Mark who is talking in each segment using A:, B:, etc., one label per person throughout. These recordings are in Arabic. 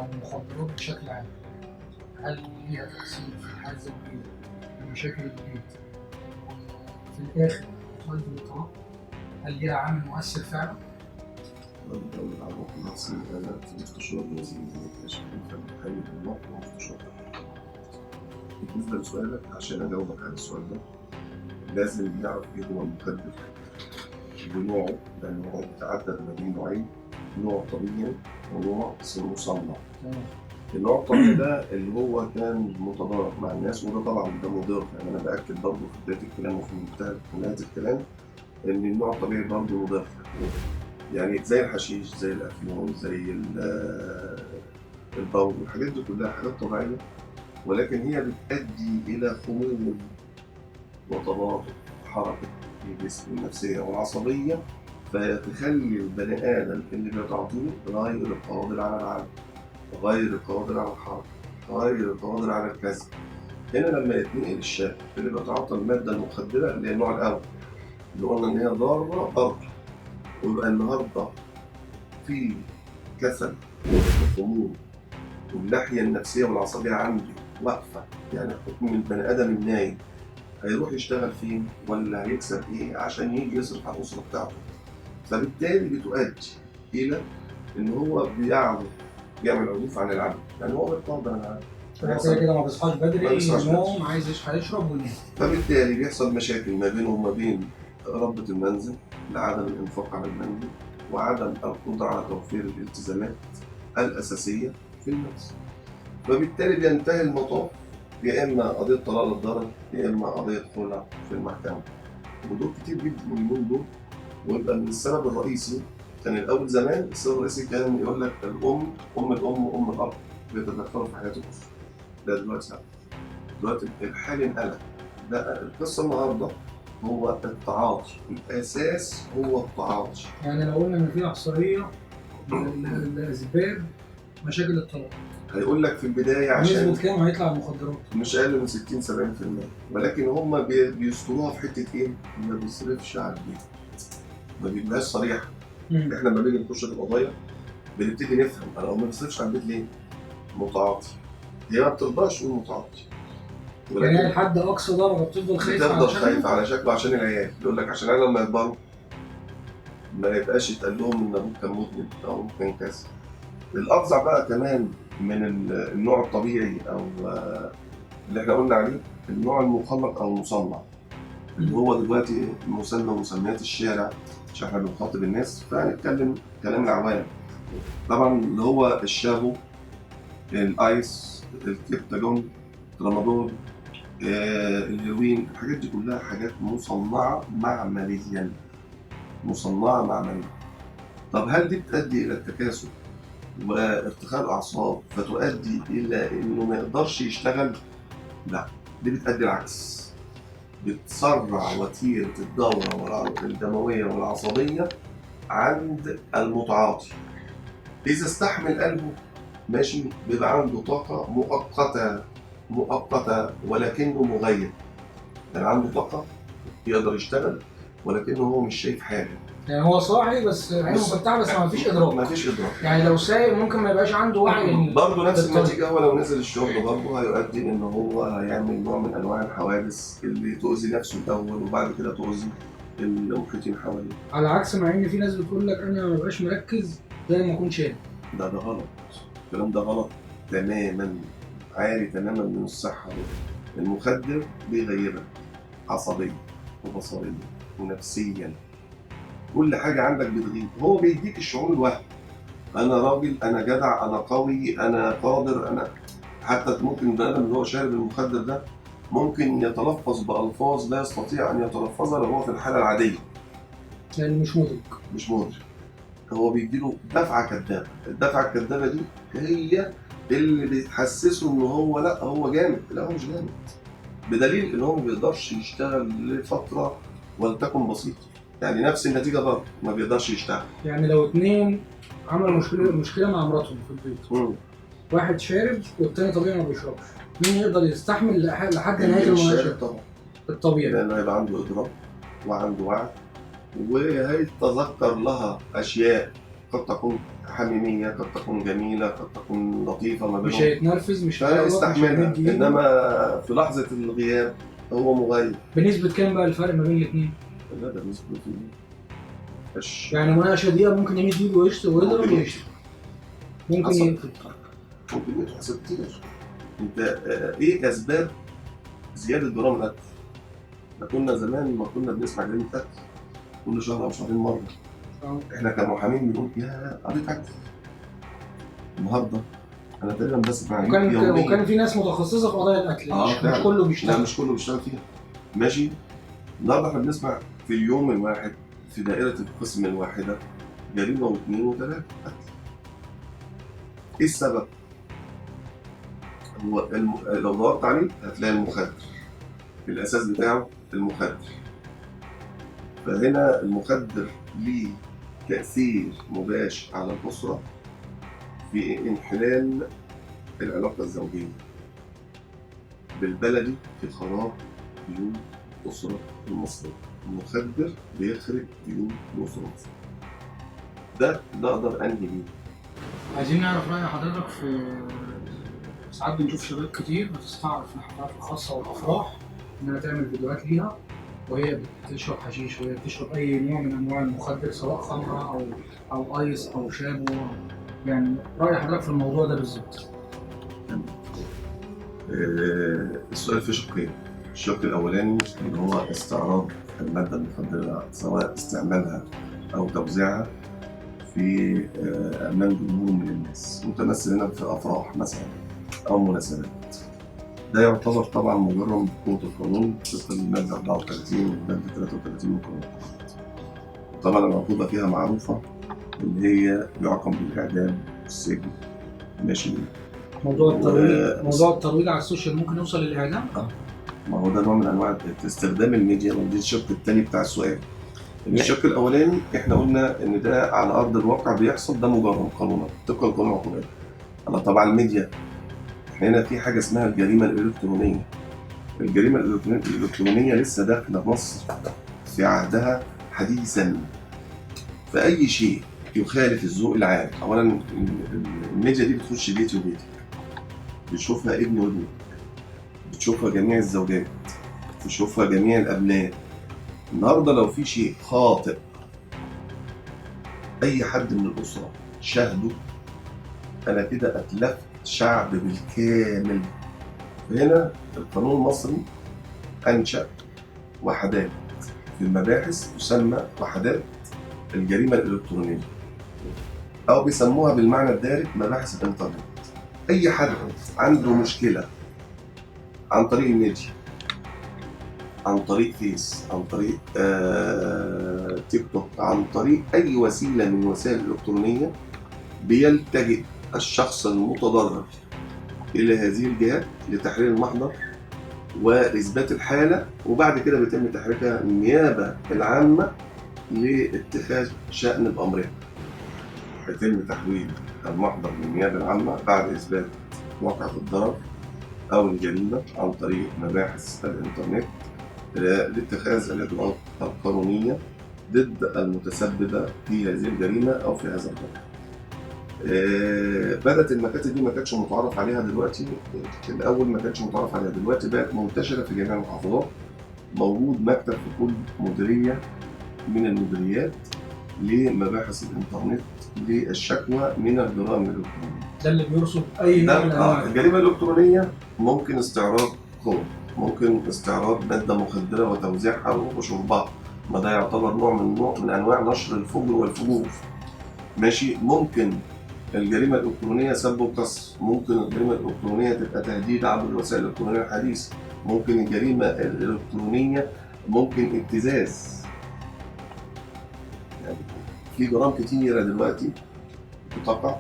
A: عن المخدرات بشكل عام، هل ليها تأثير في الحالة الزوجية ومشاكل البيت في الآخر تؤدي للطلاق؟ هل ليها عامل مؤثر فعلا؟
B: الدولة العربية في مصر أنا في مستشار وزير الأشغال فبتحمل النقط ومستشار. بالنسبة لسؤالك عشان أجاوبك على السؤال ده لازم نعرف إيه هو المخدر ونوعه، لأن هو بيتعدد ما بين نوعين، نوع طبيعي ونوع مصنع. النوع الطبيعي ده اللي هو كان متضارب مع الناس، وده طبعا ده مضر، يعني أنا بأكد برضه في بداية الكلام وفي نهاية الكلام إن النوع الطبيعي برضه مضر. يعني زي الحشيش، زي الأفيون، زي البول، الحاجات دي كلها حاجات طبيعية، ولكن هي بتؤدي إلى خمول وتباطؤ حركة الجسم النفسية والعصبية، فتخلي البني آدم اللي بيتعاطيه غير قادر على العمل، غير قادر على الحركة، غير قادر على الكسب. هنا لما يتنقل الشاب اللي بيتعاطى المادة المخدرة اللي هي النوع الأول اللي قلنا إن هي ضارة ضرر، ويبقى النهارده في كسل وخمول والناحية النفسية والعصبية عنده واقفة، يعني حكم البني آدم النايم هيروح يشتغل فين ولا هيكسب إيه عشان يجي يصرف على الأسرة بتاعته، فبالتالي بتؤدي إلى إن هو بيعمل عزوف عن العمل، يعني هو بيتقاضى عن العمل.
A: كده كده ما بيصحاش بدري، ينام عايز يشرب وينام.
B: فبالتالي بيحصل مشاكل ما بينه وما بين ربة المنزل لعدم الإنفاق على المنزل وعدم القدرة على توفير الالتزامات الأساسية في المنزل، فبالتالي بينتهي المطاف يا إما قضية طلاق للضرر يا إما قضية خلع في المحكمة، ودول كتير جدا من دول. ويبقى من السبب الرئيسي كان الأول زمان السبب الرئيسي كان يقول لك الأم وأم الأب بيتدخلوا في حياة الأسرة. لا دلوقتي لا، دلوقتي الحال انقلب. لا، القصة النهارده هو التعاطي، الأساس هو التعاطي.
A: يعني لو قلنا إن في إحصائية لأسباب مشاكل الطلاق،
B: هيقول لك في البداية عشان
A: نسبة كام هيطلع المخدرات؟
B: مش أقل من 60-70%، ولكن هم بيستروها في حتة إيه؟ ما بيصرفش على البيت، ما بيبقاش صريح. إحنا لما بنيجي نخش في القضايا بنبتدي نفهم أنا لو ما بيصرفش على البيت ليه؟ متعاطي. هي ما بترضاش تقول متعاطي،
A: يعني لحد أقصى درجة بتفضل
B: خايفة على شكله عشان العيال، يقول لك عشان العيال لما يكبروا ما يبقاش يتقال لهم إن أبوك كان مدمن أو أبوك كان كذا. الأفظع بقى كمان من النوع الطبيعي أو اللي احنا قلنا عليه النوع المخلق أو المصنع، اللي هو دلوقتي مسمى مسميات الشارع عشان احنا بنخاطب الناس فهنتكلم كلام العوام. طبعا اللي هو الشابو، الآيس، الكبتاجون، الترامادول، الهيروين، الحاجات دي كلها حاجات مصنعة معمليا. طب هل دي بتؤدي إلى التكاسل وارتخاء الأعصاب فتؤدي إلى إنه ما يقدرش يشتغل؟ لا، دي بتؤدي العكس، بتسرع وتيرة الدورة الدموية والعصبية عند المتعاطي. إذا استحمل قلبه ماشي بيبقى عنده طاقة مؤقتة ولكنه مغيب، يعني عنده طاقة يقدر يشتغل ولكنه هو مش شايف حاجة،
A: يعني هو صاحي بس عينه مفتحة بس ما فيش إدراك. يعني لو سايق ممكن ما يبقاش عنده وعي.
B: برضه نفس النتيجة، هو لو نزل الشغل برضه هيؤدي إن هو هيعمل نوع من أنواع الحوادث اللي تؤذي نفسه الأول وبعد كده تؤذي المحيطين حواليه.
A: على عكس مع إن في ناس بتقول لك أنا ما ببقاش مركز زي ما أكون شايف.
B: ده غلط، الكلام ده غلط تماما، عاري تماما من الصحة. المخدر بيغيرك عصبيا وبصريا ونفسيا، كل حاجة عندك بتغيب. هو بيديك الشعور الوهمي، أنا راجل، أنا جدع، أنا قوي، أنا قادر، أنا حتى ممكن البني آدم اللي هو شارب المخدر ده ممكن يتلفظ بألفاظ لا يستطيع أن يتلفظها لو هو في الحالة العادية.
A: يعني مش مدرك.
B: هو بيديله دفعة كدابة، الدفعة الكدابة دي هي اللي بتحسسه إن هو لا هو جامد، لا هو مش جامد، بدليل إن هو ما بيقدرش يشتغل لفترة ولتكن بسيطة، يعني نفس النتيجة برضه ما بيقدرش يشتغل.
A: يعني لو اتنين عملوا مشكلة مع مراتهم في البيت، واحد شارب والتاني طبيعي ما بيشربش، مين يقدر يستحمل لحد نهاية المناقشة؟
B: طبعا
A: الطبيعي،
B: لأنه هيبقى عنده إدراك وعنده وعي وهيتذكر لها أشياء قد تكون حميميه، قد تكون جميله، قد تكون لطيفه ما
A: مش
B: بينهم،
A: هيتنرفز، مش هيغلط، مش
B: فيستحملها.
A: هيمد ايده.
B: انما في لحظه الغياب هو مغيب.
A: بنسبة كام بقى الفرق ما بين الاثنين؟
B: لا ده بالنسبه لي
A: يعني مناقشة دقيقة ممكن يمد ايده ويشتم ويضرب ويشتم، ممكن
B: حصل.
A: يقتل.
B: ممكن يتحسب كتير. انت ايه اسباب زياده جرام القتل؟ احنا كنا زمان ما كنا بنسمع جريمه قتل كل شهر او شهرين مره. احنا كمحامين بنقول يا قضيه قتل. النهارده انا تقريبا بسمع
A: وكان في ناس متخصصه في قضايا القتل، مش كله بيشتغل.
B: لا مش كله بيشتغل فيها. ماشي. النهارده احنا بنسمع في اليوم الواحد في دائره القسم الواحده جريمه واثنين وثلاثه قتل. ايه السبب؟ هو لو دورت عليه هتلاقي المخدر. الاساس بتاعه المخدر. فهنا المخدر ليه تاثير مباشر على الاسره في انحلال العلاقه الزوجيه، بالبلدي في خراب بيوت الاسره المصريه. المخدر بيخرب بيوت الاسره المصريه. ده اقدر انهي بيه.
A: عايزين نعرف رأي حضرتك في ساعات بنشوف شباب كتير بتستعرض في الحفلات الخاصة والأفراح إنها تعمل فيديوهات ليها وهي بتشرب حشيش وهي بتشرب أي نوع من أنواع المخدر، سواء خمرة أو أيس أو شابو. يعني رأي حضرتك في الموضوع ده بالظبط؟
B: السؤال فيه شقين. الشق الأولاني اللي هو استعراض المادة المخدرة سواء استعمالها أو توزيعها في أمام جمهور من الناس، متمثل هنا في أفراح مثلا أو مناسبات. ده يعتبر طبعا مجرم بقوة القانون طبقا للمادة 34 والمادة 33 من القانون. طبعا العقوبة فيها معروفة اللي هي يعاقب بالإعدام والسجن. ماشي.
A: موضوع الترويج على السوشيال ممكن يوصل للإعدام؟
B: ما هو ده نوع من أنواع استخدام الميديا، ودي الشق الثاني بتاع السؤال. الشق الأولاني إحنا قلنا إن ده على أرض الواقع بيحصل، ده مجرم قانونا طبقا للقانون العقوبات. على طبعا الميديا هنا في حاجة اسمها الجريمة الإلكترونية. الجريمة الإلكترونية لسه داخلة مصر في عهدها حديثا. فأي شيء يخالف الذوق العام، أولا الميديا دي بتخش بيتي وبيتك، بتشوفها ابن وابنك، بتشوفها جميع الزوجات، بتشوفها جميع الأبناء. النهارده لو في شيء خاطئ أي حد من الأسرة شاهده، أنا كده أتلفت شعب بالكامل. هنا القانون المصري أنشأ وحدات في المباحث تسمى وحدات الجريمة الإلكترونية، أو بيسموها بالمعنى الدارج مباحث الإنترنت. أي حد عنده مشكلة عن طريق الميديا، عن طريق فيس، عن طريق تيك توك، عن طريق أي وسيلة من الوسائل الإلكترونية، بيلتجئ الشخص المتضرر إلى هذه الجهات لتحرير المحضر وإثبات الحالة، وبعد كده بيتم تحريكها النيابة العامة لاتخاذ شأن بأمرها. يتم تحويل المحضر للنيابة العامة بعد إثبات واقعة الضرر أو الجريمة عن طريق مباحث الإنترنت لاتخاذ الإجراءات القانونية ضد المتسببة في هذه الجريمة أو في هذا الضرر. بدأت المكاتب دي ما كانتش متعارف عليها دلوقتي، الأول ما كانتش متعارف عليها، دلوقتي بقت منتشرة في جميع المحافظات. موجود مكتب في كل مديرية من المديريات لمباحث الإنترنت للشكوى من الجرائم الإلكترونية.
A: ده اللي بيرصد أي نوع من أنواع
B: الجريمة الإلكترونية. ممكن استعراض قوة، ممكن استعراض مادة مخدرة وتوزيعها وشربها، ما ده يعتبر نوع من أنواع نشر الفجر والفجور. ماشي. ممكن الجريمة الإلكترونية سب وقصف، ممكن الجريمة الإلكترونية تبقى تهديد عبر الوسائل الإلكترونية الحديثة، ممكن الجريمة الإلكترونية ممكن ابتزاز. يعني في جرائم كتيرة دلوقتي بتقع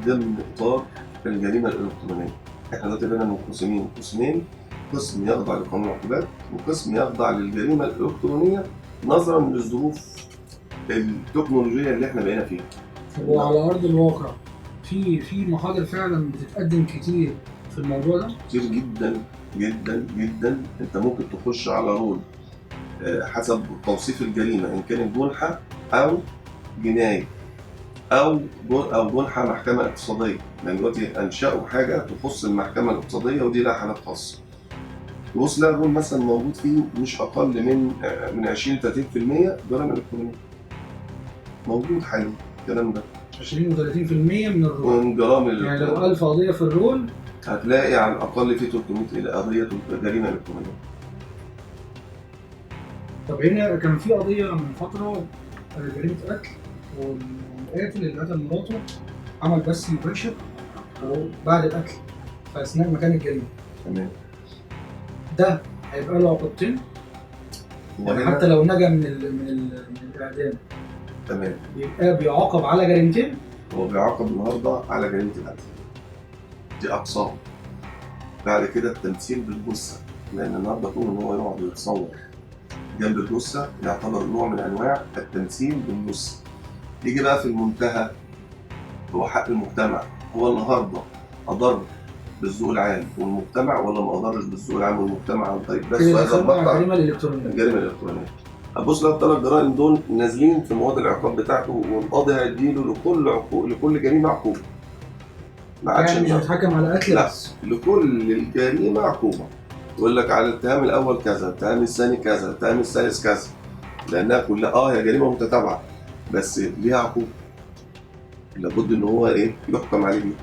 B: ضمن إطار الجريمة الإلكترونية. إحنا دلوقتي بقينا منقسمين قسمين، قسم يخضع لقانون العقوبات وقسم يخضع للجريمة الإلكترونية نظرا للظروف التكنولوجية اللي إحنا بقينا فيها.
A: وعلى أرض الواقع في محاضر فعلا بتتقدم كتير في الموضوع ده؟
B: كتير جدا جدا جدا. أنت ممكن تخش على رول حسب توصيف الجريمة إن كانت جنحة أو جناية. او جنحة محكمة اقتصادية، لان دلوقتي انشأوا حاجة تخص المحكمة الاقتصادية ودي لها حالات خاصة. تبص لا دول مثلا موجود فيه مش اقل من 20 30% جرائم الكترونية موجود حاليا الكلام ده.
A: 20 و 30% من الرول.
B: من جرائم
A: يعني لو 1000 قضيه في الرول
B: هتلاقي على الاقل في 300 الى قضية جريمة الكترونية.
A: طب هنا كان في قضيه من فتره جريمه قتل، والقاتل اللي قتل مراته عمل بث مباشر وبعد القتل في اثناء مكان الجريمه.
B: تمام.
A: ده هيبقى له عقوبتين، يعني حتى لو نجا من الاعدام
B: تمام
A: يبقى بيعاقب على جريمتين.
B: هو بيعاقب النهارده على جريمة القتل، دي أقسام. بعد كده التمثيل بالجثة، لأن النهارده كون إن هو يقعد ويتصور جنب الجثة يعتبر نوع من أنواع التمثيل بالجثة. يجي بقى في المنتهى هو حق المجتمع، هو النهارده أضر بالذوق العام والمجتمع ولا ما أضرش بالذوق العام والمجتمع عن طريق بس هذا المقطع؟
A: الجريمة الإلكترونية.
B: الجريمة الإلكترونية. هتبص لها الثلاث جرائم دول نازلين في مواد العقاب بتاعته، والقاضي هيديله لكل جريمة عقوبة.
A: يعني مش بيتحكم على قتل بس،
B: لكل الجريمة عقوبة. يقول لك على الاتهام الأول كذا، الاتهام الثاني كذا، الاتهام الثالث كذا، لأنها كلها هي جريمة متتابعة بس ليها عقوبة. لابد إن هو يحكم عليه بيها.